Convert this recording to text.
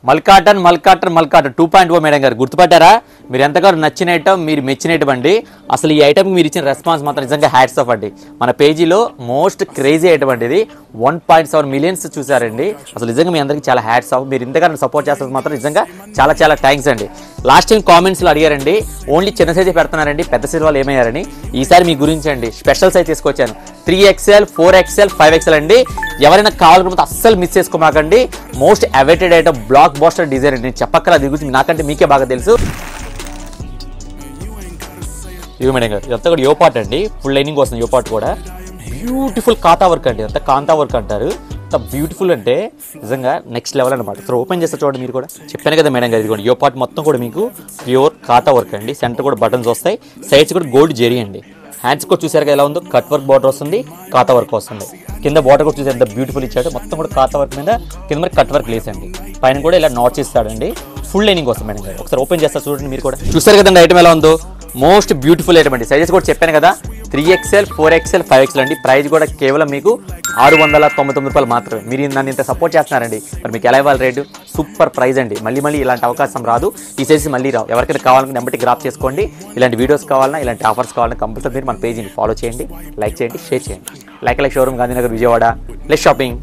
Mulcotton 2.0 madam గారు గుర్తుపట్టారా? మీరు ఎంతగానో నచ్చిన ఐటమ్, మీరు మెచ్చిన ఐటమ్ అండి. అసలు ఈ ఐటమ్కి మీరు ఇచ్చిన రెస్పాన్స్ మాత్రం నిజంగా హ్యాట్స్ ఆఫ్ అండి. మన పేజీలో మోస్ట్ క్రేజీ ఐటమ్ అండి ఇది. 1.7 మిలియన్స్ చూసారండి. అసలు నిజంగా మీ అందరికీ చాలా హ్యాట్స్ ఆఫ్. మీరు ఇంతగానో సపోర్ట్ చేస్తారు మాత్రం నిజంగా చాలా చాలా థ్యాంక్స్ అండి. లాస్ట్ టైం కామెంట్స్లో అడిగారండి, ఓన్లీ చిన్న సైజే పెడుతున్నారండి, పెద్ద సైజ్ వాళ్ళు ఏమయ్యారని. ఈసారి మీ గురించి అండి స్పెషల్ సైజ్ తీసుకొచ్చాను. 3XL, 4XL, 5XL అండి. ఎవరైనా కావాలనుకుంటే అస్సలు మిస్ చేసుకోమాకండి. Most awaited item, blockbuster design అండి. నేను చెప్పక్కల అది గురించి నాకంటే మీకే బాగా తెలుసు. ఇవి మేడం గారు ఇదంతా కూడా యోపాట్ అండి. ఫుల్ లైనింగ్ వస్తుంది యోపాట్ కూడా. బ్యూటిఫుల్ కాంతా వర్క్ అండి. అంతా కాంతా వర్క్ అంటారు. అంత బ్యూటిఫుల్ అంటే నిజంగా నెక్స్ట్ లెవెల్ అనమాట. సో ఓపెన్ చేస్తే చూడండి మీరు కూడా. చెప్పాను కదా మేడం గారు, ఇది కూడా యోపాట్ మొత్తం కూడా మీకు ప్యూర్ కాంతా వర్క్ అండి. సెంటర్ కూడా బటన్స్ వస్తాయి, సైడ్స్ కూడా గోల్డ్ జెరీ అండి. హ్యాండ్స్ కూడా చూసారు ఎలా ఉందో, కట్ వర్క్ బార్డర్ వస్తుంది, కాంతా వర్క్ వస్తుంది. కింద బార్డర్ కూడా చూసారు ఎంత బ్యూటిఫుల్ ఇచ్చాడు. మొత్తం కూడా కాంతా వర్క్ మీద కింద మరి కట్ వర్క్ లేసండి. పైన కూడా ఇలా నాట్స్ ఇస్తాడండి. ఫుల్ లైనింగ్ వస్తుంది మేడం గారు. ఒకసారి ఓపెన్ చేస్తారు చూడండి మీరు కూడా. చూసారు కదండి ఐటమ్ ఎలా ఉందో. మోస్ట్ బ్యూటిఫుల్ ఐటమ్ అండి. సైజెస్ కూడా చెప్పాను కదా, 3XL, 4XL, 5XL అండి. ప్రైస్ కూడా కేవలం మీకు 699 రూపాయలు మాత్రమే. మీరు నన్ను ఇంత సపోర్ట్ చేస్తున్నారండి, మరి మీకు ఎలా ఇవ్వాలి రేటు? సూపర్ ప్రైస్ అండి. మళ్ళీ ఇలాంటి అవకాశం రాదు, ఈ సైజెస్ మళ్ళీ రావు. ఎవరికైనా కావాలనుకుంటే నెంబర్కి గ్రాప్ చేసుకోండి. ఇలాంటి వీడియోస్ కావాలన్నా, ఇలాంటి ఆఫర్స్ కావాలన్నా కంపల్సరీ మీరు మన పేజీని ఫాలో చేయండి, లైక్ చేయండి, షేర్ చేయండి. Like showroom, Gandhinagar, Vijayawada. Less shopping.